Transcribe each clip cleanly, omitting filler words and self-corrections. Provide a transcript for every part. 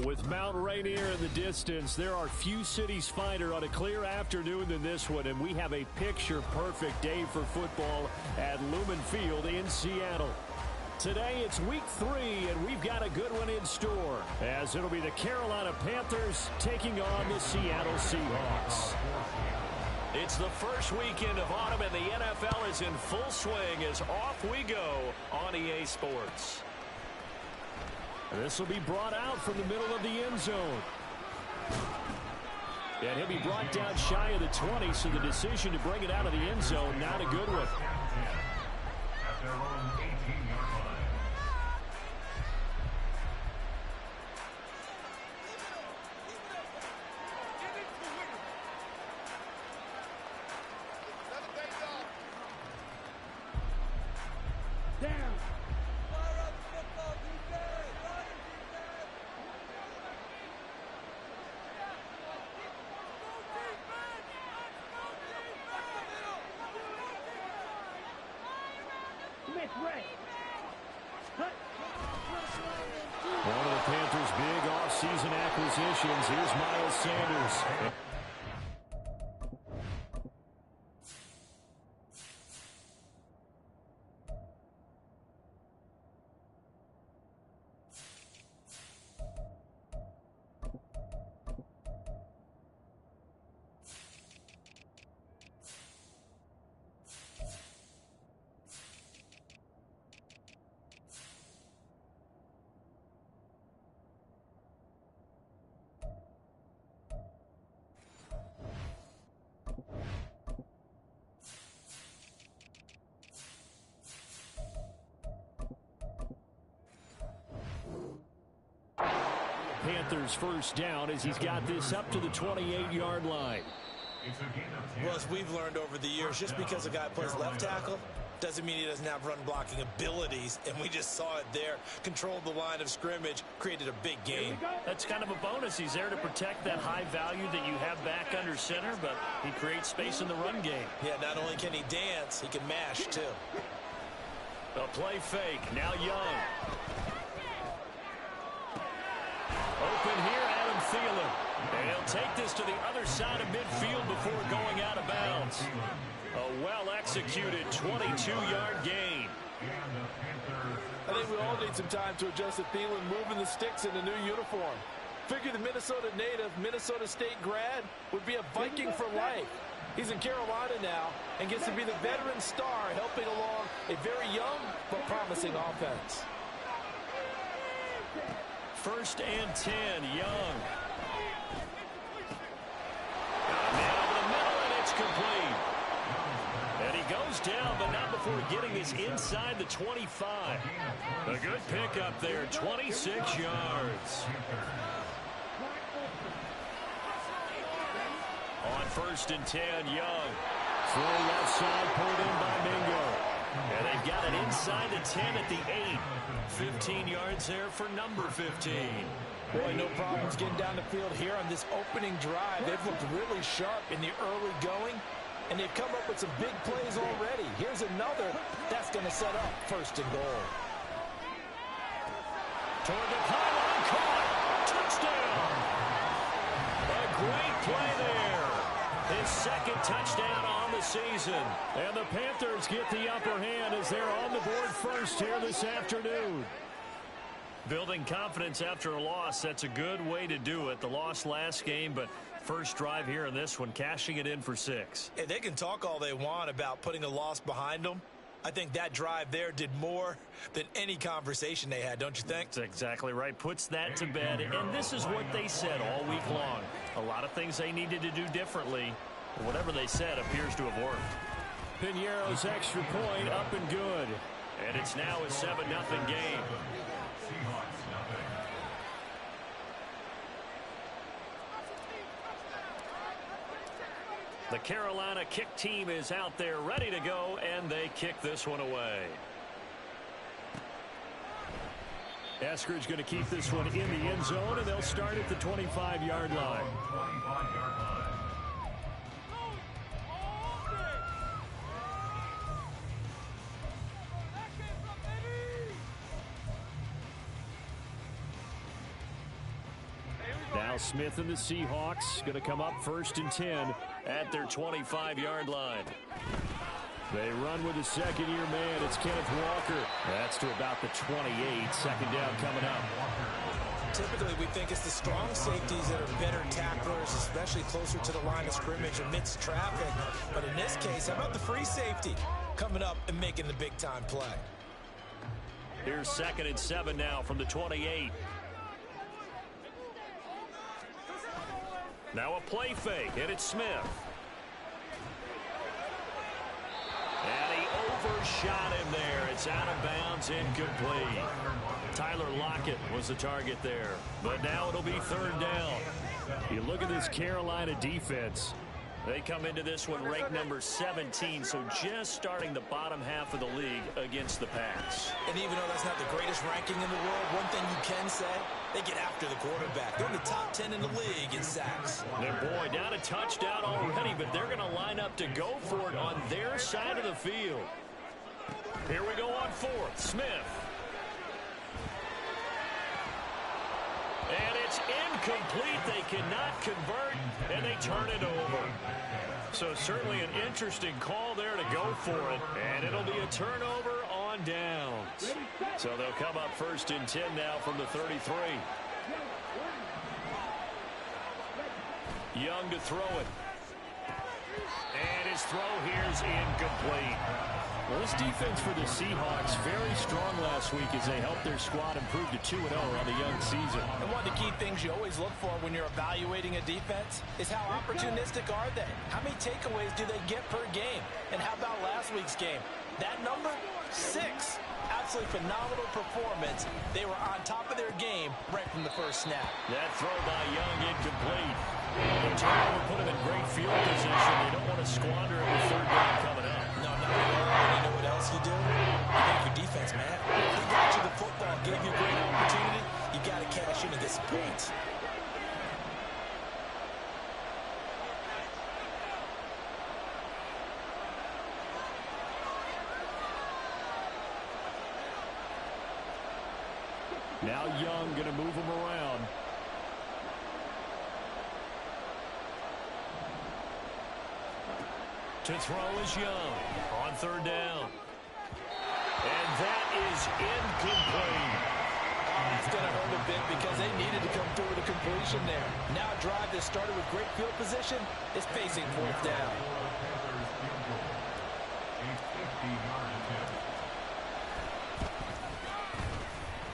With Mount Rainier in the distance, there are few cities finer on a clear afternoon than this one, and we have a picture-perfect day for football at Lumen Field in Seattle. Today, it's week 3, and we've got a good one in store, as it'll be the Carolina Panthers taking on the Seattle Seahawks. It's the first weekend of autumn, and the NFL is in full swing as off we go on EA Sports. This will be brought out from the middle of the end zone. And he'll be brought down shy of the 20, so the decision to bring it out of the end zone, not a good one. At their own 18-yard line. One of the Panthers' big off-season acquisitions. Here's Miles Sanders. Panthers first down as he's got this up to the 28-yard line. Well, as we've learned over the years, just because a guy plays left tackle doesn't mean he doesn't have run blocking abilities, and we just saw it there. Controlled the line of scrimmage, created a big gain. That's kind of a bonus. He's there to protect that high value that you have back under center, but he creates space in the run game. Yeah, not only can he dance, he can mash too. A play fake, now Young. Open here, Adam Thielen. And he'll take this to the other side of midfield before going out of bounds. A well-executed 22-yard gain. I think we all need some time to adjust to Thielen moving the sticks in the new uniform. Figure the Minnesota native, Minnesota State grad would be a Viking for life. He's in Carolina now and gets to be the veteran star helping along a very young but promising offense. First and 10, Young. Now over the middle, and it's complete. And he goes down, but not before getting this inside the 25. A good pickup there, 26 yards. On first and 10, Young. Throw left side, pulled in by Mingo. And they've got it inside the 10 at the 8. 15 yards there for number 15. Boy, no problems getting down the field here on this opening drive. They've looked really sharp in the early going, and they've come up with some big plays already. Here's another that's going to set up first and goal. Toward the pylon, caught. Touchdown. A great play there. His second touchdown on the season. And the Panthers get the upper hand as they're on the board first here this afternoon. Building confidence after a loss, that's a good way to do it. The loss last game, but first drive here in this one, cashing it in for 6. And they can talk all they want about putting a loss behind them. I think that drive there did more than any conversation they had, don't you think? That's exactly right. Puts that to bed. And this is what they said all week long. A lot of things they needed to do differently. But whatever they said appears to have worked. Piñeiro's extra point up and good. And it's now a 7-0 game. The Carolina kick team is out there ready to go, and they kick this one away. Eskridge going to keep this one in the end zone, and they'll start at the 25-yard line. Smith and the Seahawks going to come up 1st and 10 at their 25-yard line. They run with a second-year man. It's Kenneth Walker. That's to about the 28. Second down coming up. Typically, we think it's the strong safeties that are better tacklers, especially closer to the line of scrimmage amidst traffic. But in this case, how about the free safety coming up and making the big-time play? Here's 2nd and 7 now from the 28. Now a play fake, and it's Smith. And he overshot him there. It's out of bounds, incomplete. Tyler Lockett was the target there. But now it'll be 3rd down. You look at this Carolina defense. They come into this one ranked number 17, so just starting the bottom half of the league against the pass. And even though that's not the greatest ranking in the world, one thing you can say, they get after the quarterback. They're in the top 10 in the league in sacks. And boy, down a touchdown already, but they're going to line up to go for it on their side of the field. Here we go on 4th. Smith. And it's incomplete. They cannot convert, and they turn it over. So certainly an interesting call there to go for it, and it'll be a turnover on downs. So they'll come up 1st and 10 now from the 33. Young to throw it. And his throw here's incomplete. Well, this defense for the Seahawks very strong last week as they helped their squad improve to 2-0 on the young season. And one of the key things you always look for when you're evaluating a defense is how opportunistic are they? How many takeaways do they get per game? And how about last week's game? That number, 6. Absolutely phenomenal performance. They were on top of their game right from the first snap. That throw by Young incomplete. The turnover put him in great field position. They don't want to squander it with 3rd down coming up. No, not at all. You know what else you do? You make your defense mad. He got you the football, gave you a great opportunity. You got to cash in and get some points. Now Young going to move him around. To throw is Young on 3rd down. And that is incomplete. It's going to hurt a bit because they needed to come through with a completion there. Now a drive that started with great field position is facing 4th down.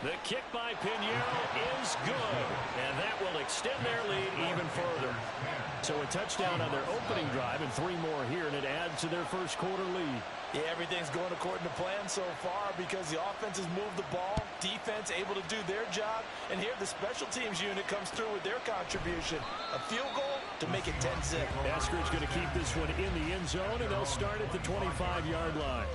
The kick by Pinheiro is good, and that will extend their lead even further. So a touchdown on their opening drive and 3 more here, and it adds to their first quarter lead. Yeah, everything's going according to plan so far because the offense has moved the ball, defense able to do their job, and here the special teams unit comes through with their contribution. A field goal to make it 10-zip. Eskridge going to keep this one in the end zone, and they'll start at the 25-yard line.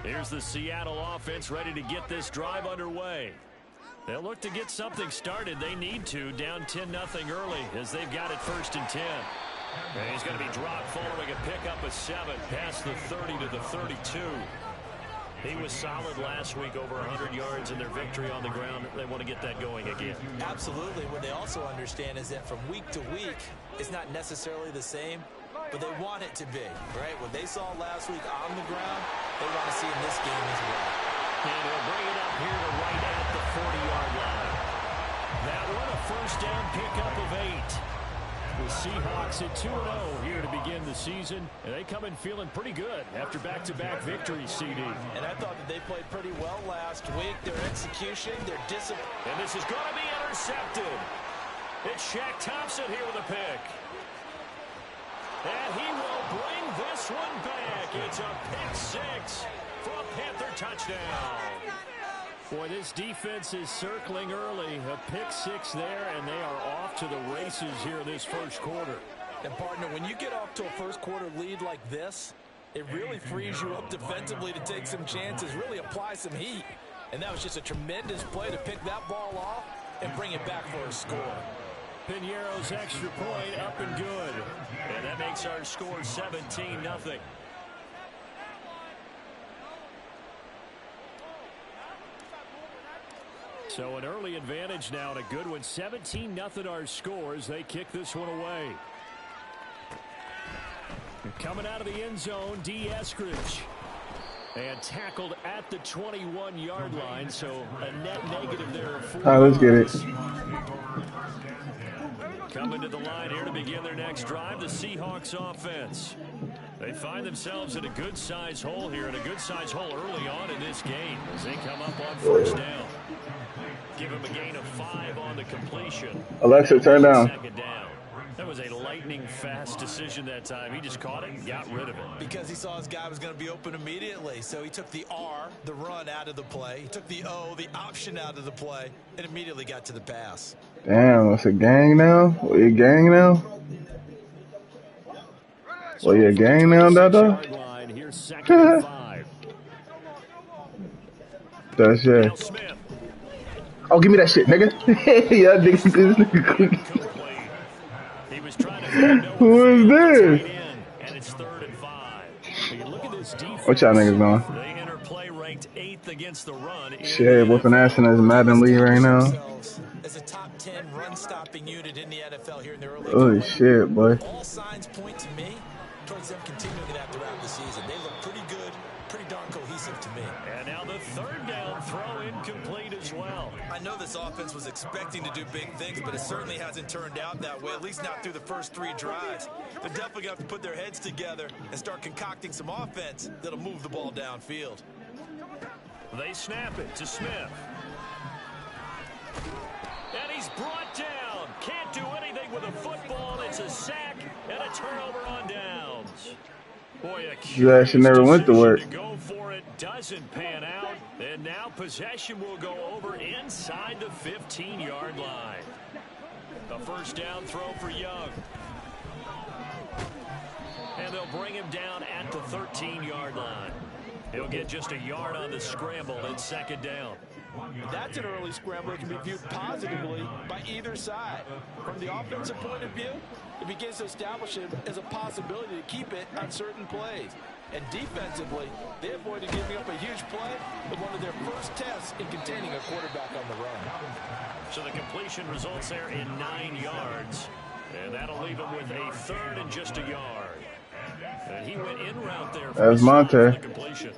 Here's the Seattle offense ready to get this drive underway. They'll look to get something started. They need to, down 10-0 early as they've got it 1st and 10. And he's going to be dropped following a pickup of 7 past the 30 to the 32. He was solid last week, over 100 yards in their victory on the ground. They want to get that going again. Absolutely. What they also understand is that from week to week, it's not necessarily the same, but they want it to be, right? What they saw last week on the ground, they want to see in this game as well. And he'll bring it up here to right at the 40-yard line. That one, a 1st down pickup of 8. The Seahawks at 2-0 here to begin the season, and they come in feeling pretty good after back-to-back victories, CD. And I thought that they played pretty well last week. Their execution, their discipline. And this is going to be intercepted. It's Shaq Thompson here with a pick. And he will bring this one back. It's a pick 6 for a Panther touchdown. Boy, this defense is circling early. A pick 6 there, and they are off to the races here this first quarter. And, partner, when you get off to a first quarter lead like this, it really frees you up defensively to take some chances, really apply some heat. And that was just a tremendous play to pick that ball off and bring it back for a score. Pinheiro's extra point up and good. And that makes our score 17-0. So an early advantage now and a good one. 17-0 our scores. They kick this one away. Coming out of the end zone, D. Eskridge. And tackled at the 21-yard line, so a net negative there of 4 All right, let's get it. Coming to the line here to begin their next drive, the Seahawks offense. They find themselves in a good-sized hole here, and a good-sized hole early on in this game as they come up on first down. Give them a gain of 5 on the completion. Alexa, turn down. Second down. That was a lightning-fast decision that time. He just caught it and got rid of it. Because he saw his guy was going to be open immediately. So he took the R, the run, out of the play. He took the O, the option, out of the play, and immediately got to the pass. Damn, it's a gang now? What, you gang now? Well, you a gang now, Dada? Here's second and 5. That's it. Oh, give me that shit, nigga. Yeah, nigga. Who is this? And it's 3rd and 5. You look at this defense. What y'all niggas doing? They enter play ranked 8th against the run. Shit, whooping ass in this Madden league right now. As a top 10 run-stopping unit in the NFL here in the early Holy shit, boy. All signs point to me towards them continuing that throughout the season. They look pretty good, pretty darn cohesive to me. And now the 3rd down throw incomplete as well. I know this offense was expecting to do big things, but it certainly hasn't turned out that way, at least not through the first 3 drives. They're definitely going to have to put their heads together and start concocting some offense that'll move the ball downfield. They snap it to Smith. And he's brought down. Can't do anything with a football. It's a sack and a turnover on downs. Boy, You actually never went to work. To go for it doesn't pan out. And now possession will go over inside the 15-yard line. The first down throw for Young. And they'll bring him down at the 13-yard line. He'll get just a yard on the scramble at 2nd down. That's an early scramble that can be viewed positively by either side. From the offensive point of view, it begins to establish it as a possibility to keep it on certain plays. And defensively, they avoided giving up a huge play with one of their first tests in containing a quarterback on the run. So the completion results there in 9 yards. And that'll leave him with a 3rd and just a yard. And he went in route there for That's Monte. the completion.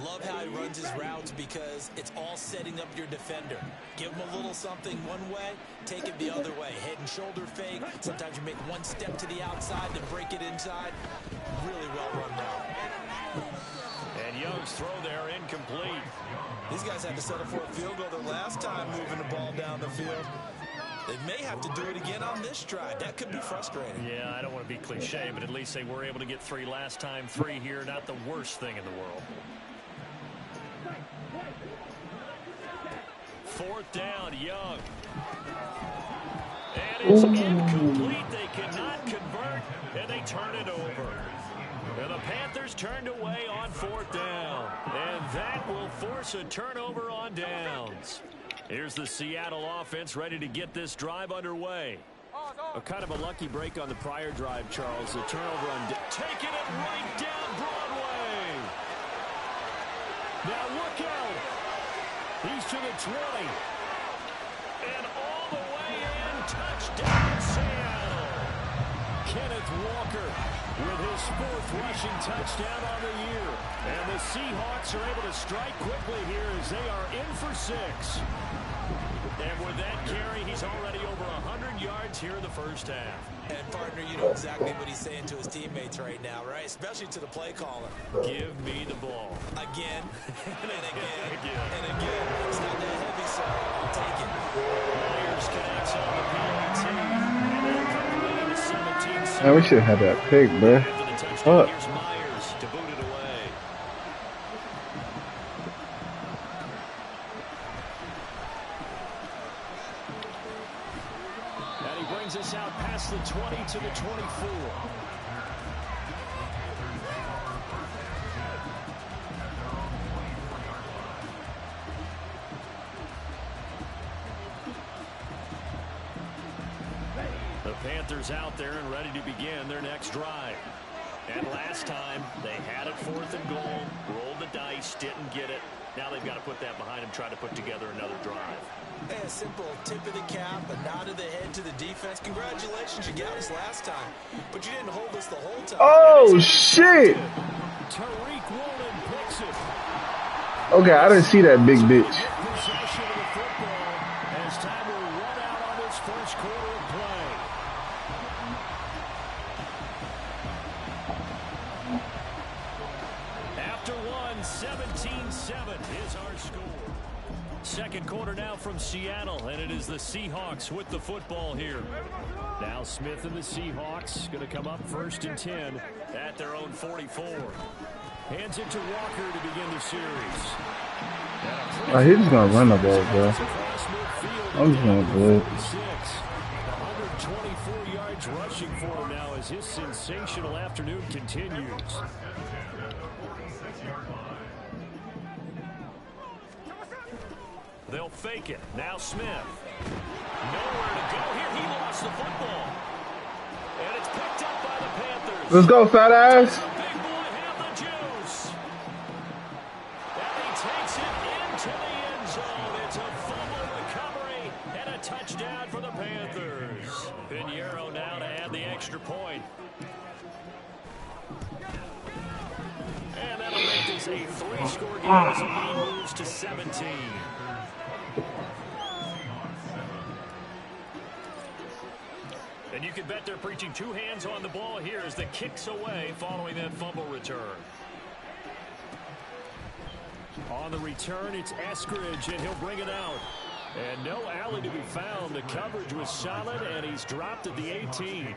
Love how he runs his routes because it's all setting up your defender. Give him a little something one way, take it the other way. Head and shoulder fake. Sometimes you make one step to the outside, then break it inside. Really well run now. And Young's throw there incomplete. These guys had to settle for a field goal their last time moving the ball down the field. They may have to do it again on this drive. That could be frustrating. Yeah, I don't want to be cliche, but at least they were able to get 3 last time. 3 here, not the worst thing in the world. 4th down, Young. And it's incomplete. They cannot convert, and they turn it over. And the Panthers turned away on 4th down. And that will force a turnover on downs. Here's the Seattle offense ready to get this drive underway. A kind of a lucky break on the prior drive, Charles. The turnover on taking it right down Broadway. Now look out. He's to the 20. And all the way in. Touchdown, Seattle. Kenneth Walker with his 4th rushing touchdown on the year. And the Seahawks are able to strike quickly here as they are in for 6. And with that carry, he's already over 100 yards here in the first half. And, partner, you know exactly what he's saying to his teammates right now, right? Especially to the play caller. Give me the ball. Again, and again, and again. It's not that heavy, so I'll take it. Myers connects on the PAT. And they'll come away to 17. Man, we should have had that pick, bro. Fuck. Here's Myers to boot it away. And he brings us out past the 20 to the 24. The Panthers out there and ready to begin their next drive. And last time, they had it 4th and goal, rolled the dice, didn't get it. Now they've got to put that behind them, try to put together another drive. Hey, a simple tip of the cap, a nod of the head to the defense. Congratulations, you got us last time, but you didn't hold us the whole time. Oh, shit. Tariq Woolen picks it. Okay, I didn't see that big bitch. Possession of the football as time will run out on this first quarter of play. After one, 17-7 is our score. Second quarter now from Seattle, and it is the Seahawks with the football here. Now Smith and the Seahawks going to come up 1st and 10 at their own 44. Hands it to Walker to begin the series. He's just going to run the ball, bro. I'm just going to blitz. 124 yards rushing for him now as his sensational afternoon continues. They'll fake it. Now Smith. Nowhere to go here. He lost the football. And it's picked up by the Panthers. Let's go, fat ass. Big boy have the juice. And he takes it into the end zone. It's a fumble recovery and a touchdown for the Panthers. Pinheiro now to add the extra point. And that'll make this a 3-score game as the lead moves to 17. And you can bet they're preaching 2 hands on the ball here as the kick's away following that fumble return. On the return, it's Eskridge, and he'll bring it out. And no alley to be found. The coverage was solid, and he's dropped at the 18.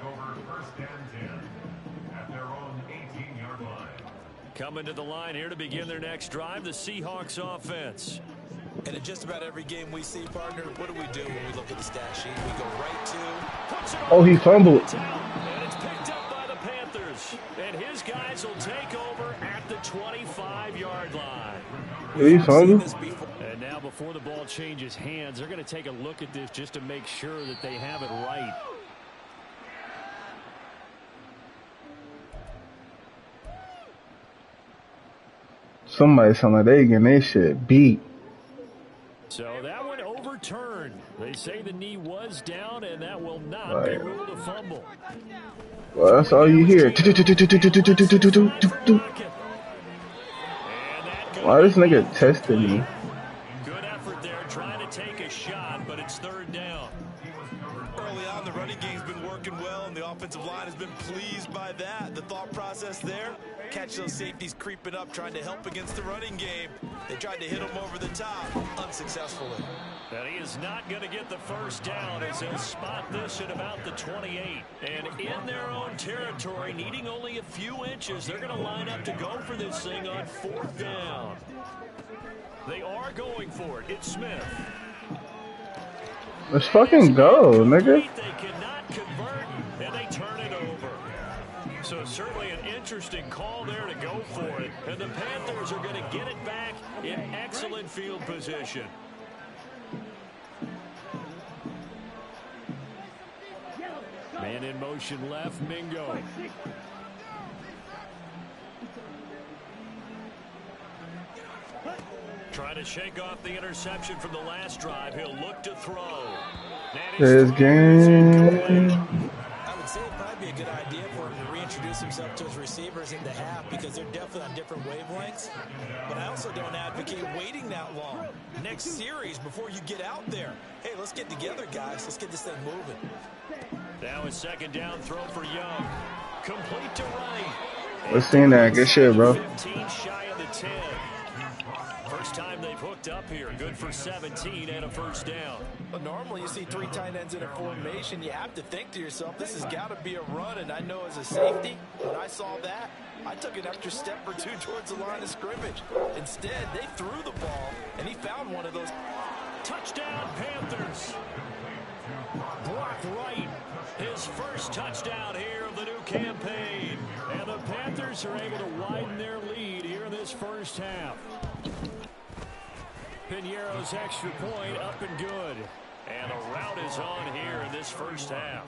Coming to the line here to begin their next drive, the Seahawks offense. And in just about every game we see, partner, what do we do when we look at the stat sheet? We go right to... Oh, he fumbled. And it's picked up by the Panthers. And his guys will take over at the 25-yard line. He fumbled. And now before the ball changes hands, they're going to take a look at this just to make sure that they have it right. Somebody sound like they getting their shit beat. So that one overturned. They say the knee was down, and that will not be ruled a fumble. Well, that's all you hear. Why this nigga tested me? Good effort there, trying to take a shot, but it's 3rd down. Early on, the running game's been working well, and the offensive line has been pleased by that. The thought process there, catch those safeties creeping up, trying to help against the running game. They tried to hit him over the top, unsuccessfully. And he is not going to get the first down as he'll spot this at about the 28. And in their own territory, needing only a few inches, they're going to line up to go for this thing on 4th down. They are going for it. It's Smith. Let's fucking go, nigga. They cannot convert, and they turn it over. So certainly an interesting call there to go for it. And the Panthers are going to get it back in excellent field position. Man in motion left, Mingo. Trying to shake off the interception from the last drive. He'll look to throw. This game. I would say it'd probably be a good idea for him to reintroduce himself to his receivers in the half because they're definitely on different wavelengths. But I also don't advocate waiting that long. Next series before you get out there. Hey, let's get together, guys. Let's get this thing moving. Now a 2nd down throw for Young. Complete to right. Let's see that. Good shit, bro. 15 shy of the 10. First time they've hooked up here. Good for 17 and a 1st down. But normally you see 3 tight ends in a formation. You have to think to yourself, this has got to be a run. And I know as a safety, when I saw that, I took an extra step or 2 towards the line of scrimmage. Instead, they threw the ball, and he found one of those. Touchdown, Panthers. Brock Wright, his first touchdown here of the new campaign. And the Panthers are able to widen their lead here in this first half. Pinheiro's extra point up and good. And a rout is on here in this first half.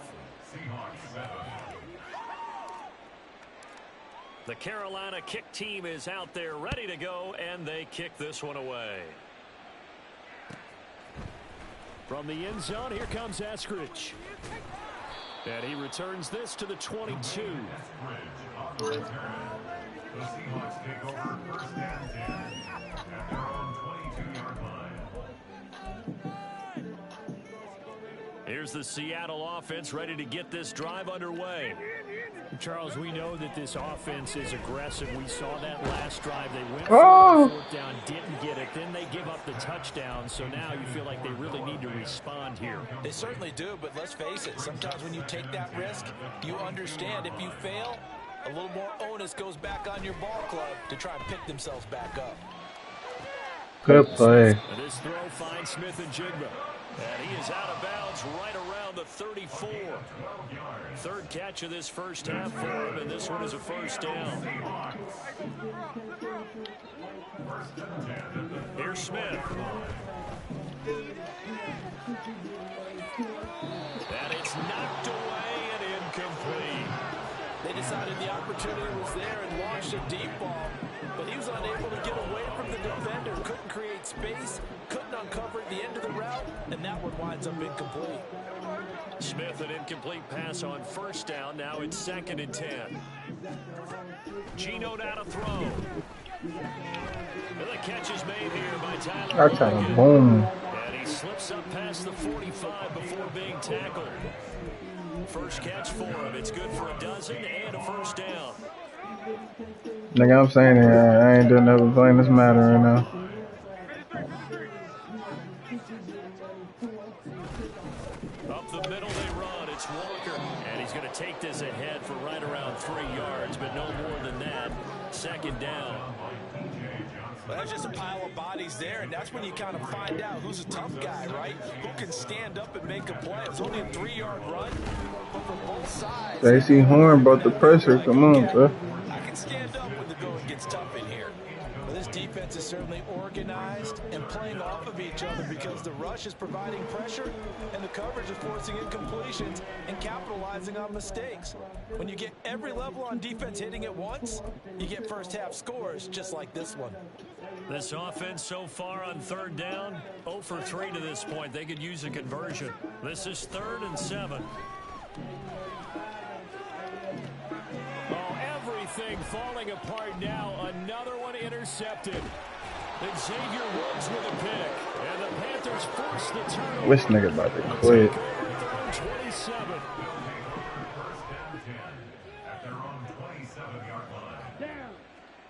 The Carolina kick team is out there ready to go, and they kick this one away. From the end zone, here comes Eskridge. And he returns this to the 22. The Seahawks take over first and 10 at their own 22-yard line. Here's the Seattle offense ready to get this drive underway. Charles, we know that this offense is aggressive. We saw that last drive. They went Oh. for fourth down, didn't get it. Then they give up the touchdown. So now you feel like they really need to respond here. They certainly do, but let's face it. Sometimes when you take that risk, you understand if you fail, a little more onus goes back on your ball club to try and pick themselves back up. Good play. And this throw finds Smith and Jigba. And he is out of bounds right around the 34. Third catch of this first half for him, and this one is a first down. Here's Smith. And it's knocked away and incomplete. They decided the opportunity was there and launched a deep ball, but he was unable to get away from the defender, couldn't create space, couldn't uncover the end of the route, and that one winds up incomplete. Smith, an incomplete pass on first down. Now it's 2nd and 10. Geno now to throw. And the catch is made here by Tyler. I try to boom. And he slips up past the 45 before being tackled. First catch for him. It's good for a dozen and a first down. Nigga, I'm saying it. I ain't doing nothing playing this matter right now. Up the middle they run. It's Walker. And he's going to take this ahead for right around 3 yards, but no more than that. 2nd down. Well, that's just a pile of bodies there, and that's when you kind of find out who's a tough guy, right? Who can stand up and make a play. It was only a 3-yard run, but from both sides. JC Horn brought the pressure. Come on, bro. I can stand up when the going gets tough in here. Well, this defense is certainly organized and playing off of each other because the rush is providing pressure and the coverage is forcing incompletions and capitalizing on mistakes. When you get every level on defense hitting at once, you get first half scores just like this one. This offense so far on 3rd down, 0 for 3 to this point. They could use a conversion. This is 3rd and 7. Oh, everything falling apart now. Another one intercepted. And Xavier Woods with a pick. And the Panthers force the turnover. This nigga about to quit. 27.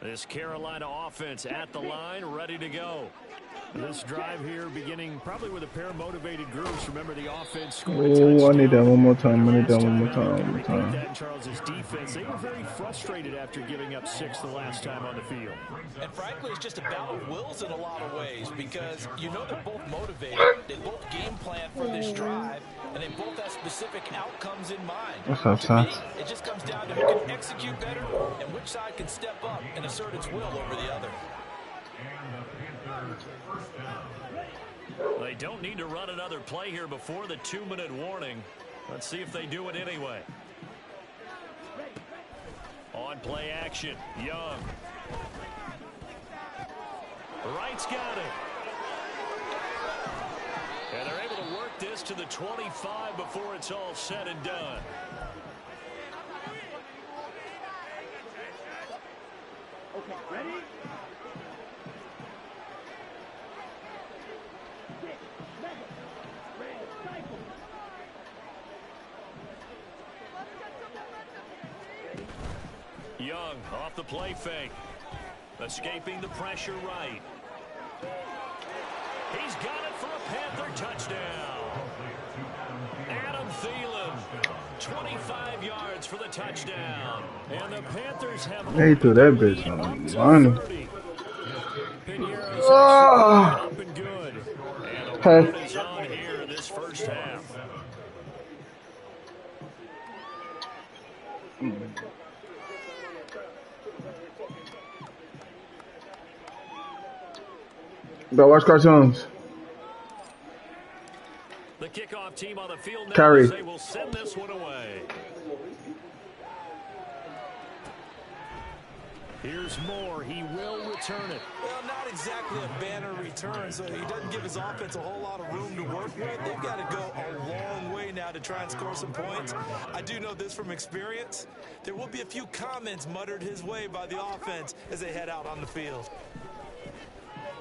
This Carolina offense at the line, ready to go. This drive here beginning probably with a pair of motivated groups. Remember, the offense scored a Oh, touchdown. I need that one more time. I need that Last one more around, time. they One more repeat time. that in Charles's defense. They were very frustrated after giving up 6 the last time on the field. And frankly, it's just a battle of wills in a lot of ways because you know they're both motivated. They both game plan for this drive, and they both have specific outcomes in mind. What's up, To son? me, it just comes down to who can execute better and which side can step up and assert its will over the other. They don't need to run another play here before the 2-minute warning. Let's see if they do it anyway. On play action, Young. Wright's got it. And they're able to work this to the 25 before it's all said and done. Okay, ready? Young off the play fake. Escaping the pressure right. He's got it for a Panther touchdown. Adam Thielen, 25 yards for the touchdown. And the Panthers have They threw that bitch on the money. 30. Pinheiro's Ah. up and good. And the Hey. run is on here in this first half. Bro, watch cartoons. The kickoff team on the field now Curry. as they will send this one away. Here's Moore. He will return it. Well, not exactly a banner return, so he doesn't give his offense a whole lot of room to work with. They've got to go a long way now to try and score some points. I do know this from experience. There will be a few comments muttered his way by the offense as they head out on the field.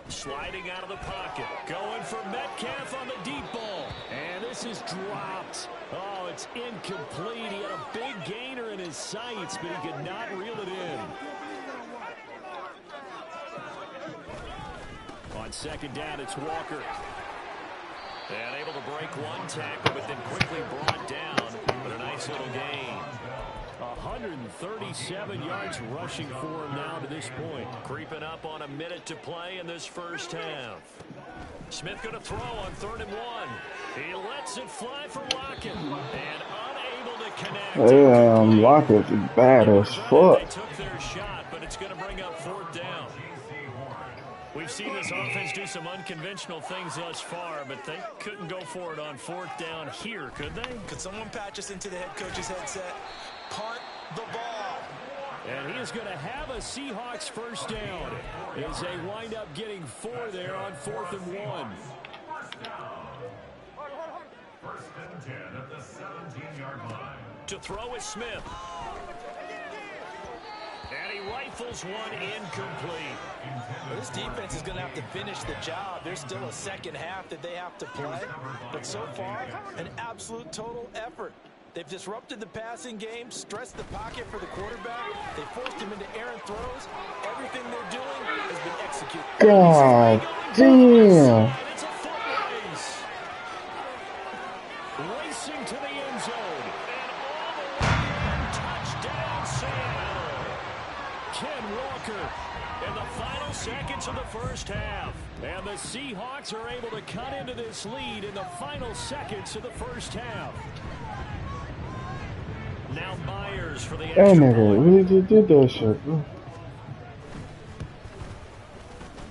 Sliding out of the pocket. Going for Metcalf on the deep ball. And this is dropped. Oh, it's incomplete. He had a big gainer in his sights, but he could not reel it in. On second down, it's Walker. And able to break one tackle, but then quickly brought down with a nice little gain. 137 yards rushing for him now to this point. Creeping up on a minute to play in this first half. Smith going to throw on 3rd and 1. He lets it fly for Lockett. And unable to connect. Damn, Lockett's bad as fuck. They took their shot, but it's going to bring up 4th down. We've seen this offense do some unconventional things thus far, but they couldn't go for it on 4th down here, could they? Could someone patch us into the head coach's headset? Punt the ball. And he is going to have a Seahawks first down as they wind up getting 4 there on 4th and 1. First and 10 at the 17-yard line. To throw is Smith. And he rifles one incomplete. Well, this defense is going to have to finish the job. There's still a second half that they have to play. But so far, an absolute total effort. They've disrupted the passing game, stressed the pocket for the quarterback. They forced him into errant throws. Everything they're doing has been executed. God damn. It's a foot race. Racing to the end zone. And all the way in. Touchdown, Seattle. Ken Walker in the final seconds of the first half. And the Seahawks are able to cut into this lead in the final seconds of the first half. Now Myers for the extra That nigga point. really just did that shit, bro.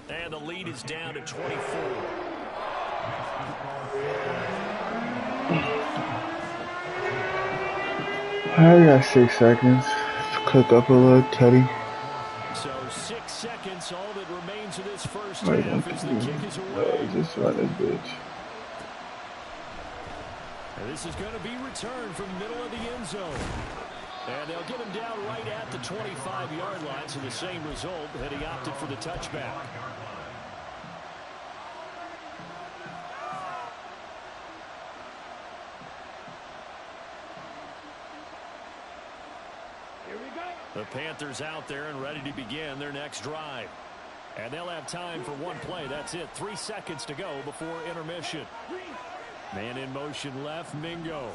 And the lead is down to 24. I got 6 seconds. Cook up a little teddy. So 6 seconds, all that remains of this first Wait, half as the kick is away. just run this bitch. And this is going to be returned from the middle of the end zone. And they'll get him down right at the 25-yard line, so the same result had he opted for the touchback. Here we go. The Panthers out there and ready to begin their next drive. And they'll have time for one play. That's it. 3 seconds to go before intermission. Man in motion left, Mingo.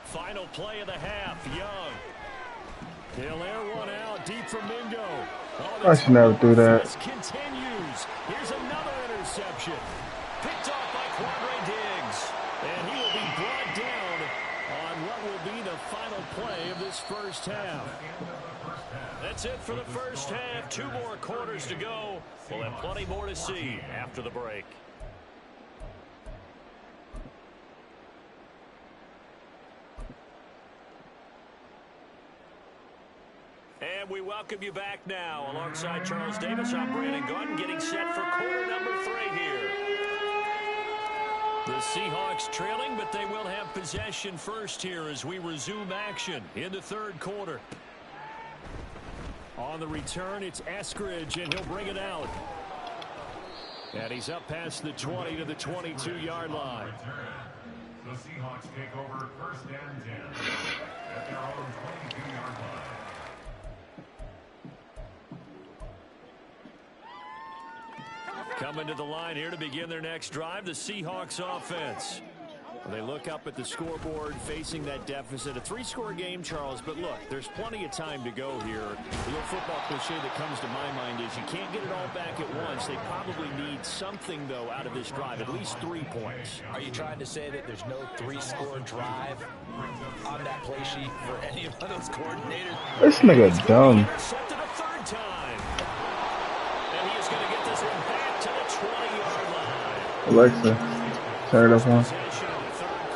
Final play of the half, Young. He'll air one out deep for Mingo. I should never do that. This continues. Here's another interception. Picked off by Quadre Diggs. And he will be brought down on what will be the final play of this first half. That's it for the first half. 2 more quarters to go. We'll have plenty more to see after the break. And we welcome you back now. Alongside Charles Davis, I'm Brandon Gunn, getting set for quarter number 3 here. The Seahawks trailing, but they will have possession first here as we resume action in the 3rd quarter. On the return, it's Eskridge, and he'll bring it out. And he's up past the 20 to the 22-yard line. The Seahawks take over first and 10 at their own 22-yard line. Coming to the line here to begin their next drive, the Seahawks offense. They look up at the scoreboard facing that deficit. A 3-score game, Charles, but look, there's plenty of time to go here. The little football cliche that comes to my mind is you can't get it all back at once. They probably need something, though, out of this drive, at least 3 points. Are you trying to say that there's no 3-score drive on that play sheet for any of those coordinators? This nigga dumb. Intercepted a 3rd time. And he is going to get this one back to the 20-yard line. Alexa, turn it up on. Possession on 3rd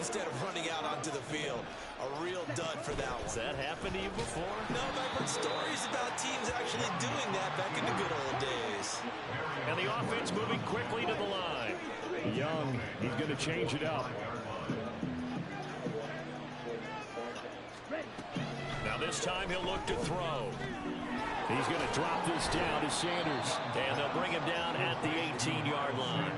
instead of running out onto the field. A real dud for that one. Has that happened to you before? No, but I've heard stories about teams actually doing that back in the good old days. And the offense moving quickly to the line. Young, he's going to change it up. Now this time he'll look to throw. He's going to drop this down to Sanders. And they'll bring him down at the 18-yard line.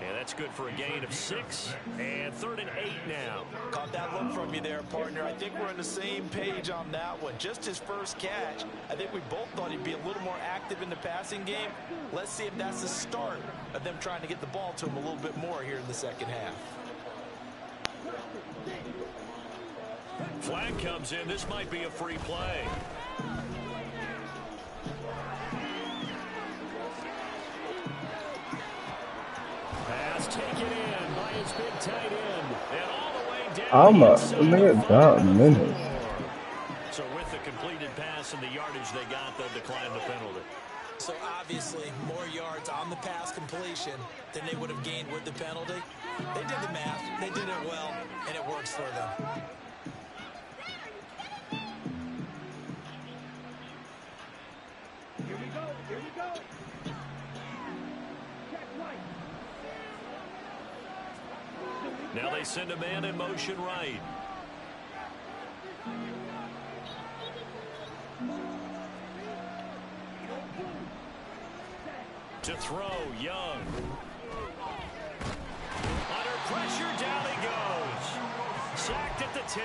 And that's good for a gain of 6. And 3rd and 8 now. Caught that look from you there, partner. I think we're on the same page on that one. Just his first catch. I think we both thought he'd be a little more active in the passing game. Let's see if that's the start of them trying to get the ball to him a little bit more here in the second half. Flag comes in. This might be a free play. Pass taken in by his big tight end. And all the way down. I'm a nigga down minutes. So with the completed pass and the yardage they got, they'll decline the penalty. So obviously more yards on the pass completion than they would have gained with the penalty. They did the math. They did it well, and it works for them. Here we go. Here we go. Check right. Now they send a man in motion right. To throw, Young. Under pressure, down he goes. Sacked at the 10.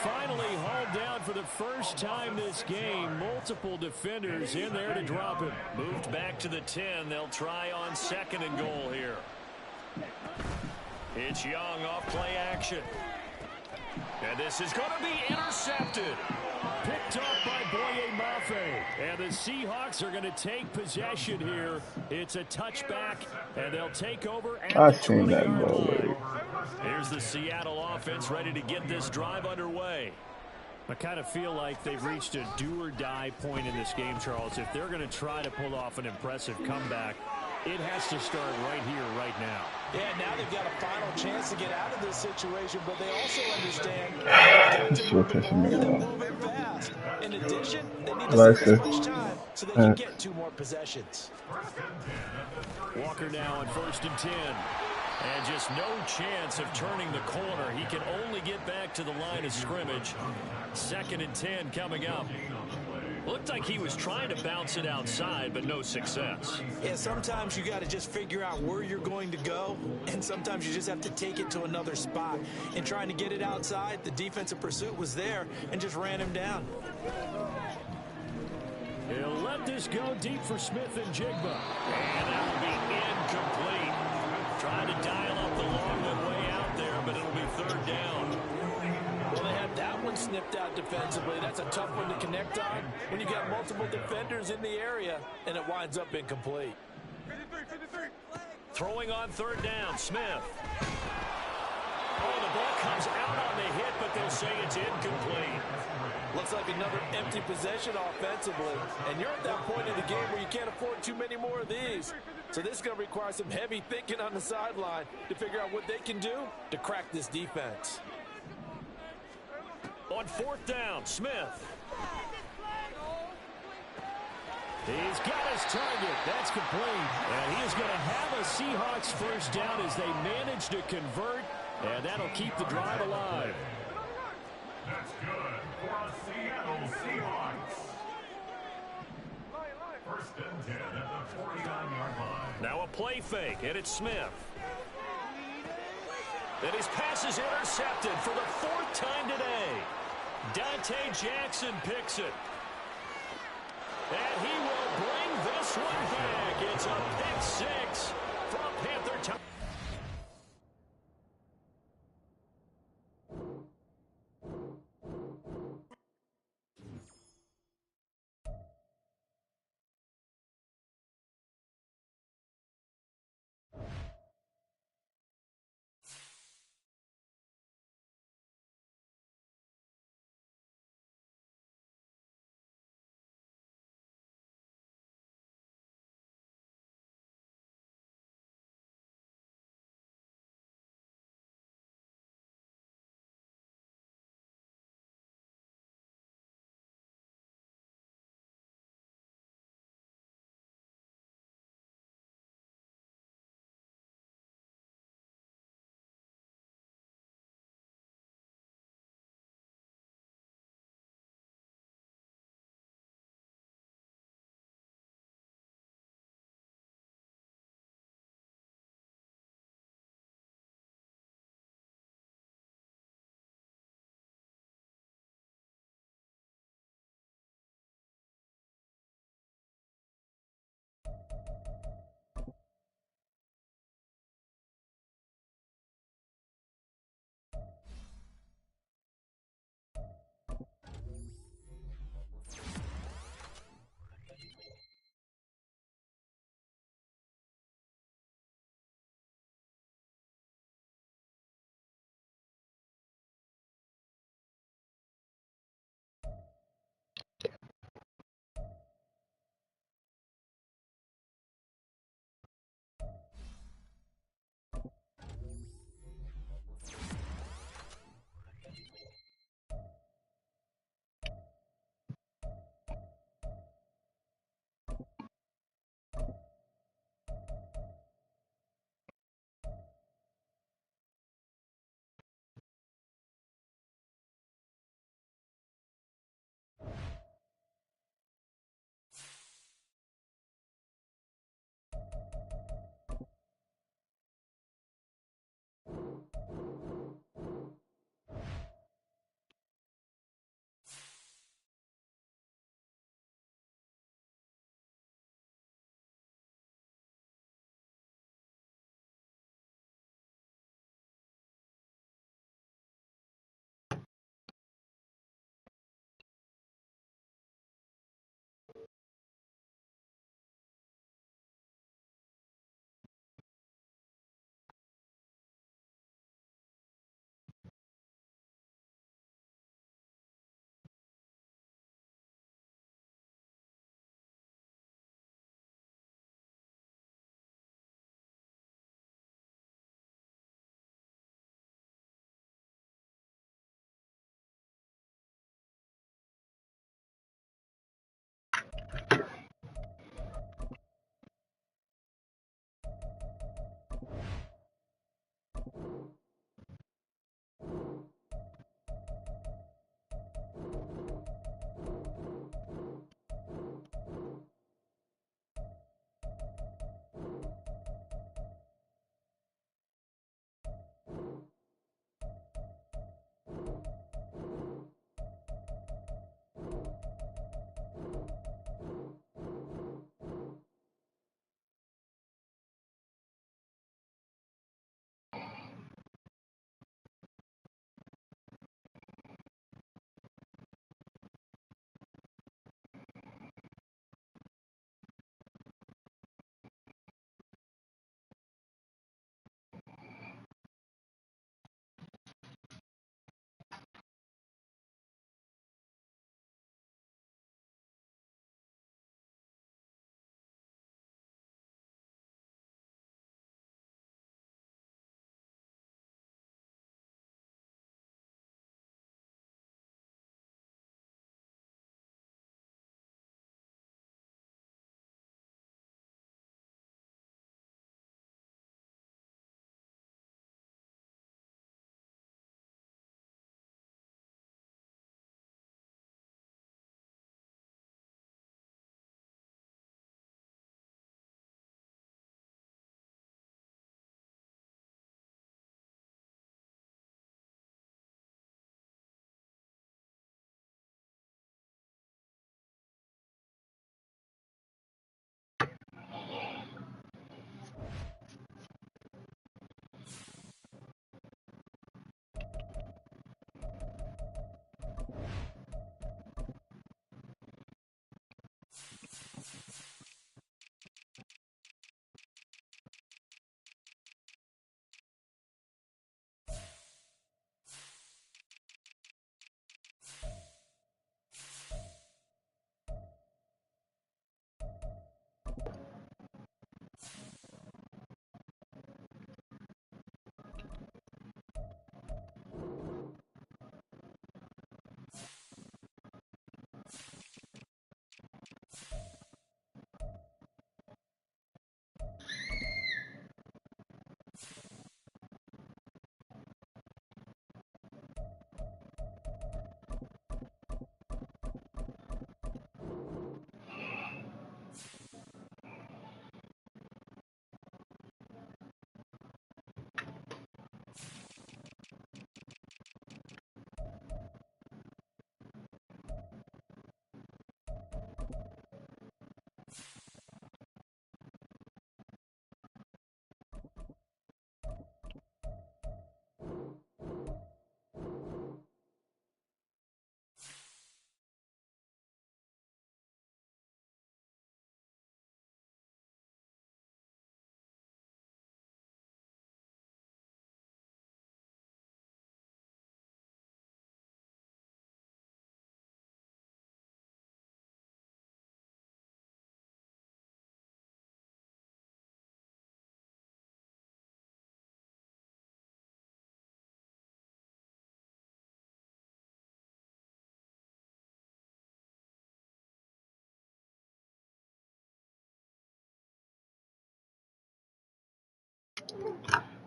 Finally hauled down for the first time this game. Multiple defenders in there to drop him. Moved back to the 10. They'll try on 2nd and goal here. It's Young off play action. And this is going to be intercepted. Picked up by Boye Mafe. And the Seahawks are going to take possession here. It's a touchback, and they'll take over at I the seen that 20-yard go line. away. Here's the Seattle offense ready to get this drive underway. I kind of feel like they've reached a do-or-die point in this game, Charles. If they're going to try to pull off an impressive comeback, it has to start right here, right now. Yeah, now they've got a final chance to get out of this situation, but they also understand they've got This to will move the piss ball me and off. move it fast. In addition, they need to Like save as this. much time so they can get 2 more possessions. Walker now on 1st and 10. And just no chance of turning the corner. He can only get back to the line of scrimmage. 2nd and 10 coming up. Looked like he was trying to bounce it outside, but no success. Yeah, sometimes you got to just figure out where you're going to go, and sometimes you just have to take it to another spot. In trying to get it outside, the defensive pursuit was there and just ran him down. He'll let this go deep for Smith and Jigba. And that will be incomplete. Trying to dial up the long one way out there, but it'll be 3rd down. Well, they had that one snipped out defensively. That's a tough one to connect on when you got multiple defenders in the area, and it winds up incomplete. Throwing on 3rd down, Smith. Oh, the ball comes out on the hit, but they'll say it's incomplete. Looks like another empty possession offensively, and you're at that point in the game where you can't afford too many more of these. So this is going to require some heavy thinking on the sideline to figure out what they can do to crack this defense. On 4th down, Smith. He's got his target. That's complete. And he is going to have a Seahawks first down as they manage to convert, and that'll keep the drive alive. That's good for the Seattle Seahawks. 1st and 10 at the 49-yard line. Now a play fake, and it's Smith. And his pass is intercepted for the 4th time today. Dante Jackson picks it. And he will bring this one back. It's a pick 6 from Panther time.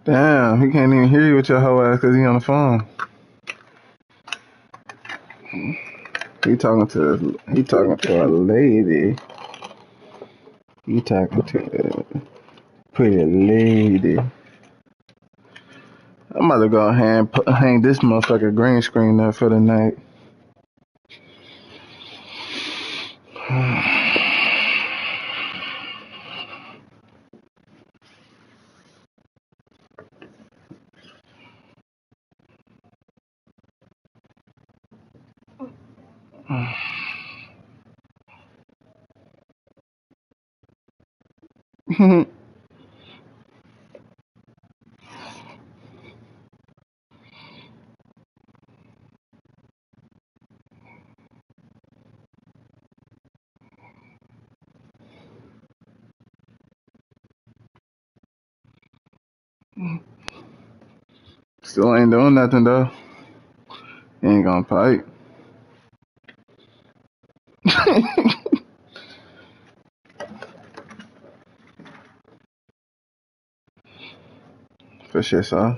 Damn, he can't even hear you with your whole ass because he on the phone. He talking to a lady. He talking to a pretty lady. I'm about to go ahead and hang this motherfucker green screen up for the night. Still ain't doing nothing though. He ain't gonna pipe. For sure, so.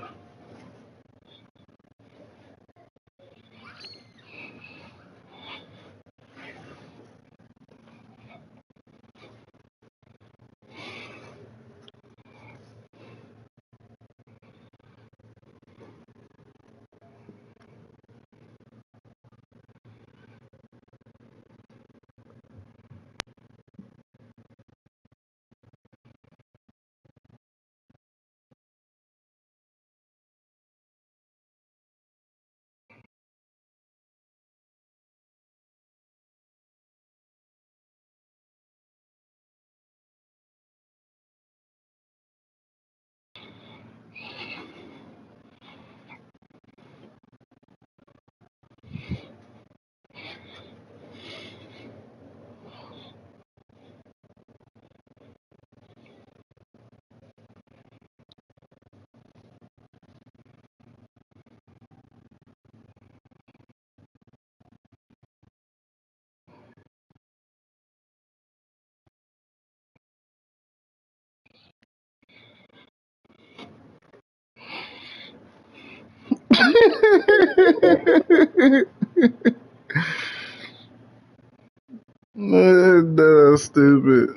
That's stupid.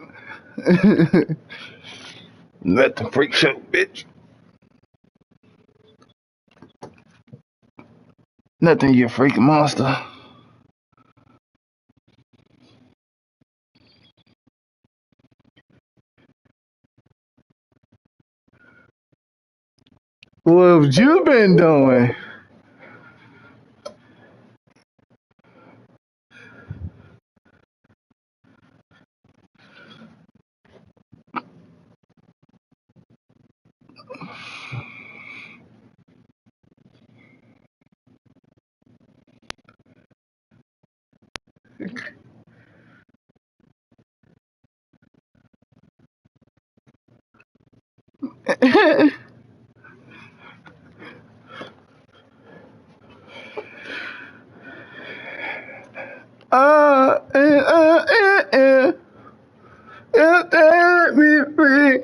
Let the freak show, bitch. Nothing, you freaking monster. What have you been doing? Let me free.